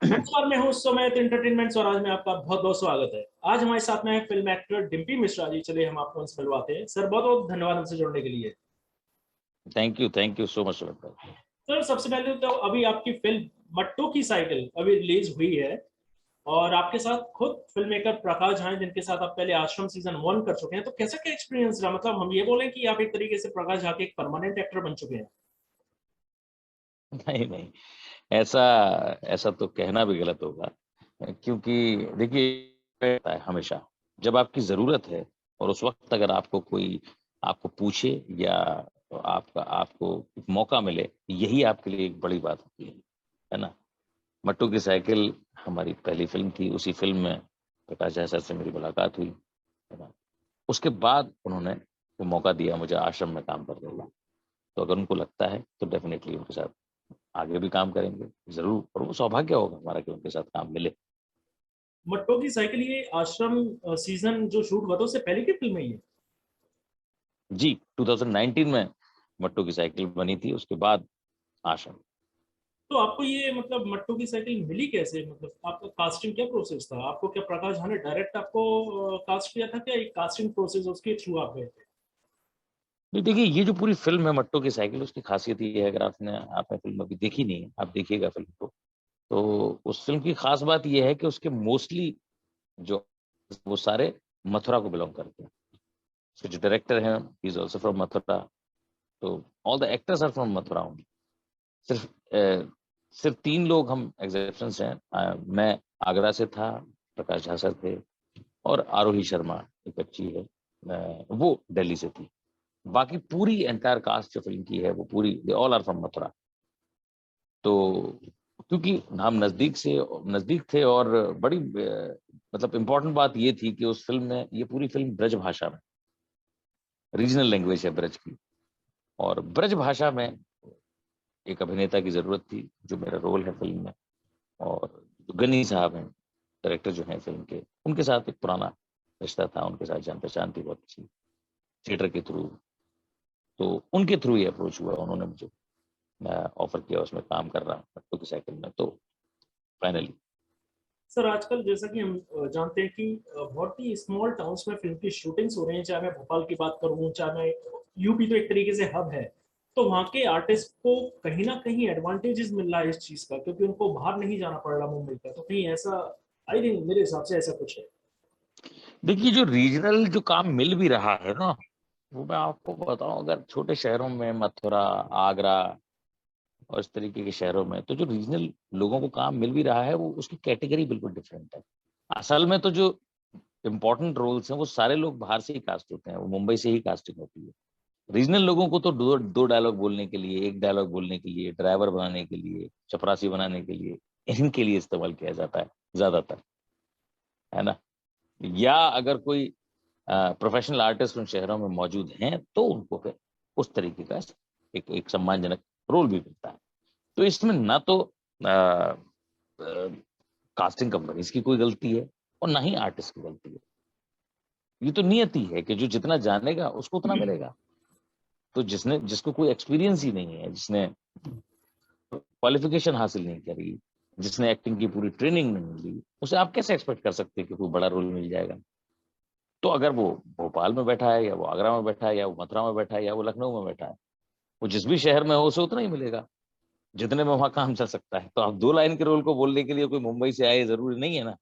नमस्कार, मैं हूं सुमित एंटरटेनमेंट और आज में आपका बहुत बहुत स्वागत है। आज हमारे साथ में है फिल्म एक्टर डिम्पी मिश्रा जी। चलिए हम आपको उनसे मिलवाते हैं। सर, बहुत बहुत धन्यवाद हमसे जुड़ने के लिए। Thank you so much Sumit भाई। सर, सबसे पहले तो अभी आपकी फिल्म मट्टू की साइकिल अभी रिलीज हुई है और आपके साथ खुद फिल्म मेकर प्रकाश झा हैं, जिनके साथ आप पहले आश्रम सीजन 1 कर चुके हैं। तो कैसा क्या एक्सपीरियंस रहा? मतलब हम ये बोलें कि आप एक तरीके से प्रकाश झा के एक परमानेंट एक्टर बन चुके हैं। नहीं नहीं, ऐसा ऐसा तो कहना भी गलत होगा, क्योंकि देखिए होता है हमेशा जब आपकी जरूरत है और उस वक्त अगर आपको कोई आपको पूछे या आपको एक मौका मिले, यही आपके लिए एक बड़ी बात होती है ना। मट्टू की साइकिल हमारी पहली फिल्म थी। उसी फिल्म में प्रकाश झा सर से मेरी मुलाकात हुई, है ना। उसके बाद उन्होंने वो मौका दिया मुझे आश्रम में काम करने का। तो अगर उनको लगता है तो डेफिनेटली उनके साथ आगे भी काम करेंगे जरूर, और वो सौभाग्य होगा हमारा कि उनके साथ काम मिले। मट्टू की साइकिल ये आश्रम सीजन जो शूट हुआ था उससे पहले की फिल्म है ये? जी, 2019 में मट्टू की साइकिल बनी थी, उसके बाद आश्रम। तो आपको ये मतलब मट्टू की साइकिल मिली कैसे? मतलब आपका कास्टिंग क्या प्रोसेस था? आपको क्या प्रकाश झा ने डायरेक्ट आपको कास्ट किया था, क्या एक कास्टिंग प्रोसेस उसके थ्रू आप गए थे? नहीं देखिए, ये जो पूरी फिल्म है मट्टू की साइकिल, उसकी खासियत ये है, अगर आपने फिल्म अभी देखी नहीं है, आप देखिएगा फिल्म को। तो उस फिल्म की खास बात ये है कि उसके मोस्टली जो वो सारे मथुरा को बिलोंग करते हैं। उसके जो डायरेक्टर हैं he is also from Mathura. तो all the actors are from Mathura only. सिर्फ सिर्फ 3 लोग हम एग्जेप्शंस हैं। मैं आगरा से था, प्रकाश झा सर थे, और आरोही शर्मा एक बच्ची है, वो दिल्ली से थी। बाकी पूरी एंटायर कास्ट जो फिल्म की है वो पूरी they all are from Mathura. तो क्योंकि हम नजदीक थे, और बड़ी मतलब इम्पोर्टेंट बात ये थी कि उस फिल्म में, ये पूरी फिल्म ब्रज भाषा में, रीजनल लैंग्वेज है ब्रज की, और ब्रज भाषा में एक अभिनेता की जरूरत थी, जो मेरा रोल है फिल्म में। और जो गनी साहब हैं, डायरेक्टर जो हैं फिल्म के, उनके साथ एक पुराना रिश्ता था, उनके साथ जान पहचान थी बहुत अच्छी, थिएटर के थ्रू। तो उनके थ्रू ये अप्रोच हुआ, उन्होंने मुझे ऑफर किया, उसमें काम कर रहा मट्टू की साइकिल में। तो फाइनली सर, आजकल जैसा कि हम जानते हैं कि बहुत ही स्मॉल टाउन्स में फिल्म की शूटिंग्स हो रही हैं। चाहे मैं भोपाल की बात करूं, चाहे मैं यूपी, तो एक तरीके से हब है। तो वहाँ के आर्टिस्ट को कहीं ना कहीं एडवांटेजेस मिल रहा है इस चीज का, क्योंकि उनको बाहर नहीं जाना पड़ रहा मुंबई का। तो कहीं ऐसा, आई थिंक मेरे हिसाब से ऐसा कुछ है। देखिए, जो रीजनल जो काम मिल भी रहा है ना, वो मैं आपको बताऊं, अगर छोटे शहरों में मथुरा, आगरा और इस तरीके के शहरों में, तो जो रीजनल लोगों को काम मिल भी रहा है, वो उसकी कैटेगरी बिल्कुल डिफरेंट है। असल में तो जो इम्पोर्टेंट रोल्स हैं वो सारे लोग बाहर से ही कास्ट होते हैं, वो मुंबई से ही कास्टिंग होती है। रीजनल लोगों को तो दो डायलॉग बोलने के लिए, एक डायलॉग बोलने के लिए, ड्राइवर बनाने के लिए, चपरासी बनाने के लिए, इनके लिए इस्तेमाल किया जाता है ज्यादातर, है ना। या अगर कोई प्रोफेशनल आर्टिस्ट उन शहरों में मौजूद हैं, तो उनको फिर उस तरीके का एक सम्मानजनक रोल भी मिलता है। तो इसमें ना तो कास्टिंग कंपनीज की कोई गलती है, और ना ही आर्टिस्ट की गलती है। ये तो नियति है कि जो जितना जानेगा उसको उतना मिलेगा। तो जिसको कोई एक्सपीरियंस ही नहीं है, जिसने क्वालिफिकेशन हासिल नहीं करी, जिसने एक्टिंग की पूरी ट्रेनिंग नहीं ली, उसे आप कैसे एक्सपेक्ट कर सकते हैं कि कोई बड़ा रोल मिल जाएगा। तो अगर वो भोपाल में बैठा है, या वो आगरा में बैठा है, या वो मथुरा में बैठा है, या वो लखनऊ में बैठा है, वो जिस भी शहर में हो उसे उतना ही मिलेगा जितने में वहां काम चल सकता है। तो आप 2 लाइन के रोल को बोलने के लिए कोई मुंबई से आए जरूरी नहीं है ना।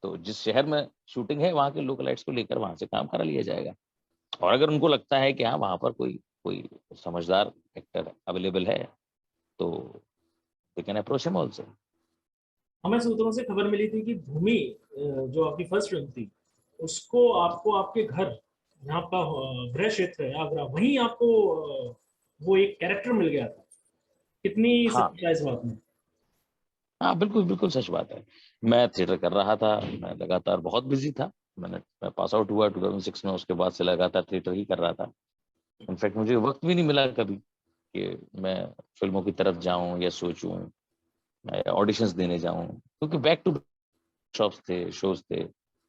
तो जिस शहर में शूटिंग है, वहां के लोकलाइट्स को लेकर वहां से काम करा लिया जाएगा। और अगर उनको लगता है कि हाँ, वहां पर कोई कोई समझदार एक्टर अवेलेबल है, तो they can approach him also. हमें सूत्रों से खबर मिली थी कि भूमि, जो आपकी फर्स्ट फिल्म थी, उसको आपको आपके घर, यहाँ का गृह क्षेत्र है आगरा, वहीं आपको वो एक कैरेक्टर मिल गया था। कितनी हाँ सच्चाई इस बात में? हाँ, बिल्कुल बिल्कुल सच बात है। मैं थिएटर कर रहा था, मैं लगातार बहुत बिजी था। मैं पास आउट हुआ 2006 में, उसके बाद से लगातार थिएटर ही कर रहा था। इनफैक्ट मुझे वक्त भी नहीं मिला कभी कि मैं फिल्मों की तरफ जाऊं या सोचूं, मैं ऑडिशंस देने जाऊं, क्योंकि बैक टू शॉप्स थे, शोज थे,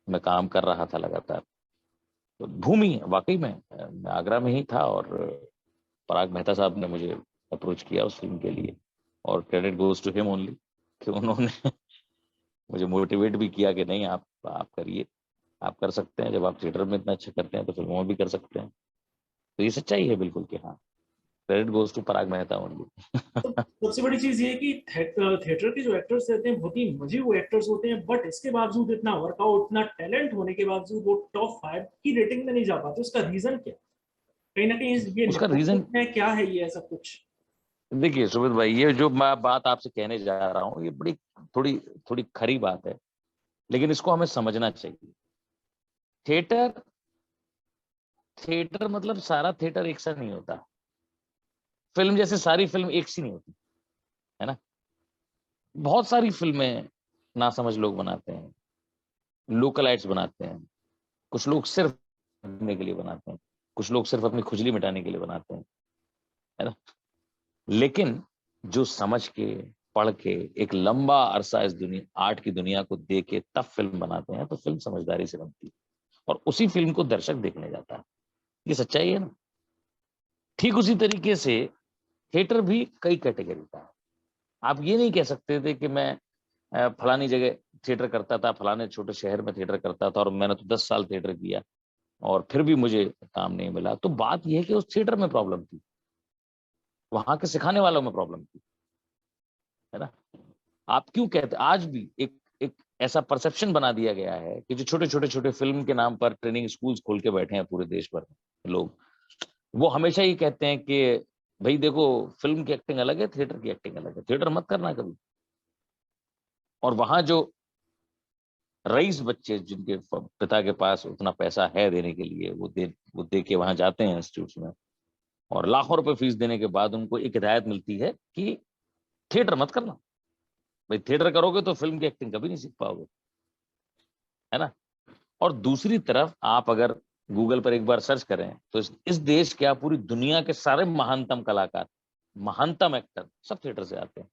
मैं काम कर रहा था लगातार। तो भूमि वाकई में मैं आगरा में ही था, और पराग मेहता साहब ने मुझे अप्रोच किया उस फिल्म के लिए, और credit goes to him only कि उन्होंने मुझे मोटिवेट भी किया कि नहीं, आप करिए, आप कर सकते हैं। जब आप थिएटर में इतना अच्छा करते हैं तो फिल्मों में भी कर सकते हैं। तो ये सच्चाई है बिल्कुल कि हाँ, क्रेडिट गोज टू पराग मेहता तो ओनली। सबसे बड़ी चीज ये है कि थिएटर के जो एक्टर्स रहते हैं बहुत ही मजे हुए एक्टर्स होते हैं, बट इसके बावजूद इतना वर्कआउट, इतना टैलेंट होने के बावजूद वो टॉप 5 की रेटिंग में नहीं जा पाते। उसका रीजन क्या? कहीं ना कहीं ये उसका रीजन, नेपोटिज्म है, क्या है ये ऐसा कुछ? देखिए सुमित भाई, ये जो मैं बात आपसे कहने जा रहा हूँ, ये बड़ी थोड़ी थोड़ी खरी बात है, लेकिन इसको हमें समझना चाहिए। थिएटर थिएटर मतलब सारा थिएटर एक सा नहीं होता। फिल्म जैसे सारी फिल्म एक सी नहीं होती, है ना। बहुत सारी फिल्में नासमझ लोग बनाते हैं, लोकलाइट्स बनाते हैं। कुछ लोग सिर्फ करने के लिए बनाते हैं, कुछ लोग सिर्फ अपनी खुजली मिटाने के लिए बनाते हैं, है ना। लेकिन जो समझ के, पढ़ के, एक लंबा अरसा इस दुनिया, आर्ट की दुनिया को देख के तब फिल्म बनाते हैं, तो फिल्म समझदारी से बनती है और उसी फिल्म को दर्शक देखने जाता है। ये सच्चाई है ना। ठीक उसी तरीके से थिएटर भी कई कैटेगरी का है। आप ये नहीं कह सकते थे कि मैं फलानी जगह थिएटर करता था, फलाने छोटे शहर में थिएटर करता था और मैंने तो 10 साल थिएटर किया और फिर भी मुझे काम नहीं मिला। तो बात यह है कि उस थिएटर में प्रॉब्लम थी, वहां के सिखाने वालों में प्रॉब्लम थी, है ना। आप क्यों कहते, आज भी एक एक ऐसा परसेप्शन बना दिया गया है कि जो छोटे छोटे छोटे फिल्म के नाम पर ट्रेनिंग स्कूल्स खोल के बैठे हैं पूरे देश भर में लोग, वो हमेशा ही कहते हैं कि भाई देखो, फिल्म की एक्टिंग अलग है, थिएटर की एक्टिंग अलग है, थिएटर मत करना कभी। और वहां जो रईस बच्चे, जिनके पिता के पास उतना पैसा है देने के लिए, वो दे के वहां जाते हैं इंस्टीट्यूट में, और लाखों रुपए फीस देने के बाद उनको एक हिदायत मिलती है कि थिएटर मत करना। भाई थिएटर करोगे तो फिल्म की एक्टिंग कभी नहीं सीख पाओगे, है ना। और दूसरी तरफ आप अगर गूगल पर एक बार सर्च करें तो इस देश, क्या पूरी दुनिया के सारे महानतम कलाकार, महानतम एक्टर सब थिएटर से आते हैं।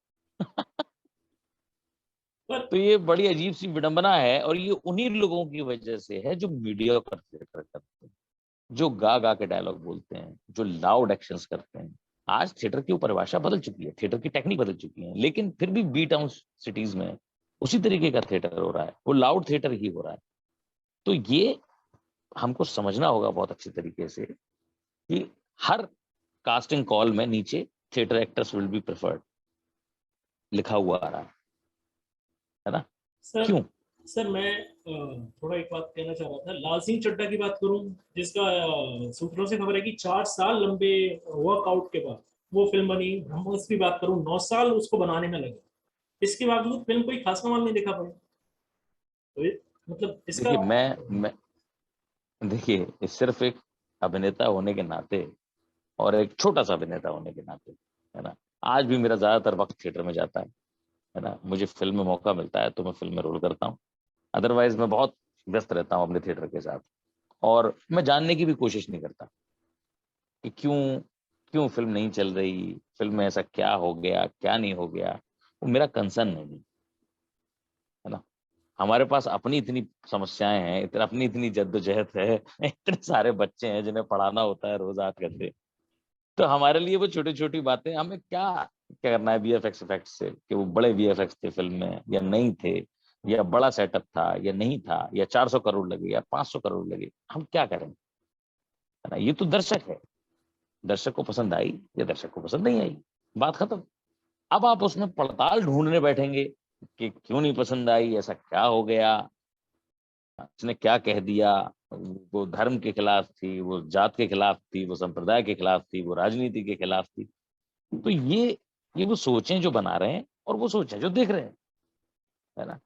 पर तो ये बड़ी अजीब सी विडंबना है, और ये उन्हीं लोगों की वजह से है जो मीडिया पर थिएटर करते हैं, जो गा गा के डायलॉग बोलते हैं, जो लाउड एक्शंस करते हैं। आज थिएटर की परिभाषा बदल चुकी है, थिएटर की टेक्निक बदल चुकी है, लेकिन फिर भी बी टाउन सिटीज में उसी तरीके का थिएटर हो रहा है, वो लाउड थिएटर ही हो रहा है। तो ये हमको समझना होगा बहुत अच्छे तरीके से कि हर कास्टिंग कॉल में नीचे theatre actors will be preferred लिखा हुआ आ रहा है ना। सर क्यों? सर मैं थोड़ा एक बात कहना चाह रहा था। लाल सिंह चड्ढा की बात करूं, जिसका सूत्रों से खबर है कि 4 साल लंबे वर्कआउट के बाद वो फिल्म बनी। ब्रह्मोस की बात करूं, 9 साल उसको बनाने में लगे, इसके बावजूद फिल्म कोई खास कमाल नहीं देखा पाई। तो मतलब इसका देखिए मैं देखिए, ये सिर्फ एक अभिनेता होने के नाते और एक छोटा सा अभिनेता होने के नाते, है ना, आज भी मेरा ज्यादातर वक्त थिएटर में जाता है ना। मुझे फिल्म में मौका मिलता है तो मैं फिल्म में रोल करता हूँ, अदरवाइज मैं बहुत व्यस्त रहता हूँ अपने थिएटर के साथ। और मैं जानने की भी कोशिश नहीं करता कि क्यों क्यों फिल्म नहीं चल रही, फिल्म में ऐसा क्या हो गया, क्या नहीं हो गया, वो मेरा कंसर्न नहीं, है ना। हमारे पास अपनी इतनी समस्याएं हैं, अपनी इतनी जद्दोजहद है, इतने सारे बच्चे हैं जिन्हें पढ़ाना होता है रोज 8 घंटे। तो हमारे लिए वो छोटी छोटी बातें, हमें क्या क्या करना है वीएफएक्स इफेक्ट से, कि वो बड़े वीएफएक्स थे फिल्म में या नहीं थे, या बड़ा सेटअप था या नहीं था, या 400 करोड़ लगे या 500 करोड़ लगे, हम क्या करें, है ना। ये तो दर्शक है, दर्शक को पसंद आई या दर्शक को पसंद नहीं आई, बात खत्म। अब आप उसमें पड़ताल ढूंढने बैठेंगे कि क्यों नहीं पसंद आई, ऐसा क्या हो गया, उसने क्या कह दिया, वो धर्म के खिलाफ थी, वो जात के खिलाफ थी, वो संप्रदाय के खिलाफ थी, वो राजनीति के खिलाफ थी। तो ये वो सोचें जो बना रहे हैं और वो सोचें जो देख रहे हैं, है ना।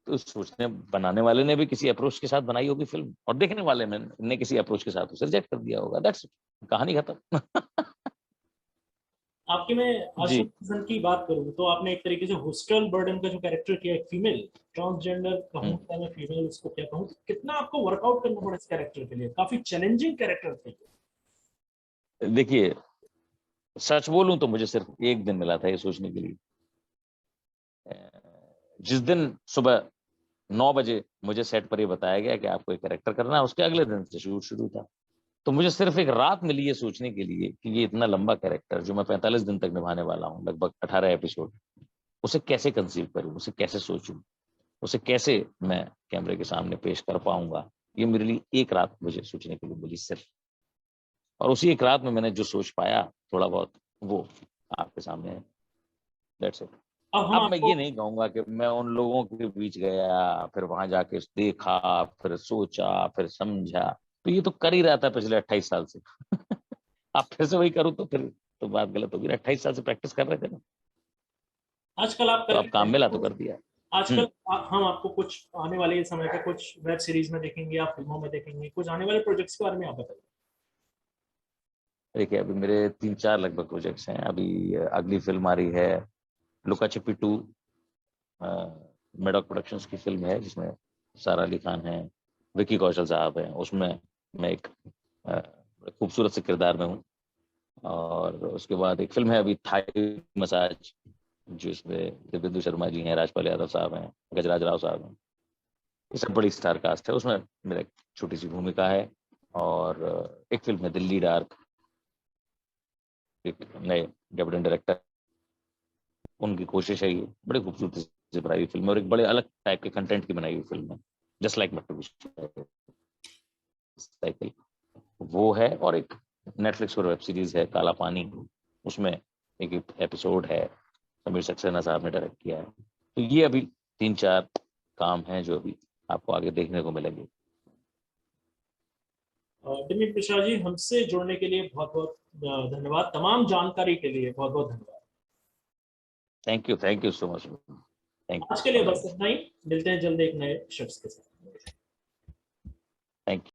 तो सोचने बनाने वाले ने भी किसी अप्रोच के साथ बनाई होगी फिल्म, और देखने वाले ने किसी अप्रोच के साथ उसे रिजेक्ट कर दिया होगा, दैट्स कहानी खत्म। आपके मैं जी। आशुतोष हसन की बात करूं तो आपने एक तरीके से हॉस्टल बर्डन का जो कैरेक्टर किया, एक फीमेल ट्रांसजेंडर कहूं हम्म। या मैं फीमेल उसको क्या कहूं, कितना आपको वर्कआउट करना पड़ा इस कैरेक्टर के लिए? काफी चैलेंजिंग कैरेक्टर थे। देखिए, सच बोलूं तो मुझे सिर्फ एक दिन मिला था ये सोचने के लिए। जिस दिन सुबह 9 बजे मुझे सेट पर ये बताया गया कि आपको एक कैरेक्टर करना है, उसके अगले दिन से शूट शुरू था। तो मुझे सिर्फ एक रात मिली ये सोचने के लिए कि ये इतना लंबा कैरेक्टर जो मैं 45 दिन तक निभाने वाला हूँ, लगभग 18 एपिसोड, उसे कैसे कंसीव करूं, उसे कैसे सोचूं, उसे कैसे मैं कैमरे के सामने पेश कर पाऊंगा, ये मेरे लिए एक रात मुझे सोचने के लिए मिली सिर्फ। और उसी एक रात में मैंने जो सोच पाया थोड़ा बहुत, वो आपके सामने है। That's it. अब हम अब मैं आपको ये नहीं कहूंगा कि मैं उन लोगों के बीच गया, फिर वहां जाके देखा, फिर सोचा, फिर समझा। तो ये तो कर ही रहा था पिछले 28 साल से। अब फिर से वही करूँ तो फिर तो बात गलत होगी ना। 28 साल से प्रैक्टिस कर रहे थे ना, आजकल आप तो कर अब काम रहे मिला तो हैं। कर दिया। आजकल हम आपको कुछ आने वाले समय पे कुछ वेब सीरीज में देखेंगे या फिल्मों में देखेंगे, कुछ आने वाले प्रोजेक्ट्स के बारे में आप बताइए। देखिए, अभी मेरे 3-4 लगभग प्रोजेक्ट्स हैं। अभी अगली फिल्म आ रही है लुका छिपी 2, मेडॉक प्रोडक्शंस की फिल्म है, जिसमें सारा अली खान है, विकी कौशल साहब हैं। उसमें मैं एक बड़े खूबसूरत से किरदार में हूँ। और उसके बाद एक फिल्म है अभी थाई मसाज, जिसमें दिव्येंदु शर्मा जी हैं, राजपाल यादव साहब हैं, गजराज राव साहब हैं। ये सब बड़ी स्टार कास्ट है। उसमें मेरा एक छोटी सी भूमिका है। और एक फिल्म है दिल्ली डार्क, एक नए डेब्यूटेंट डायरेक्टर, उनकी कोशिश है। ये बड़े खूबसूरती से बनाई हुई फिल्म है और एक बड़े अलग टाइप के कंटेंट की बनाई हुई फिल्म है, जस्ट लाइक मट्टू की साइकिल। वो है। और एक नेटफ्लिक्स पर वेब सीरीज है काला पानी, उसमें एक एपिसोड है, समीर सक्सेना साहब ने डायरेक्ट किया है। तो ये अभी 3-4 काम हैं जो अभी आपको आगे देखने को मिलेंगे। दिलीप प्रसाद जी, हमसे जुड़ने के लिए बहुत बहुत धन्यवाद। तमाम जानकारी के लिए बहुत बहुत धन्यवाद। Thank you so much. Thank आज के यू लिए ऑल द बस बेस्ट। इतना ही। मिलते हैं जल्द एक नए शख्स के साथ। Thank you.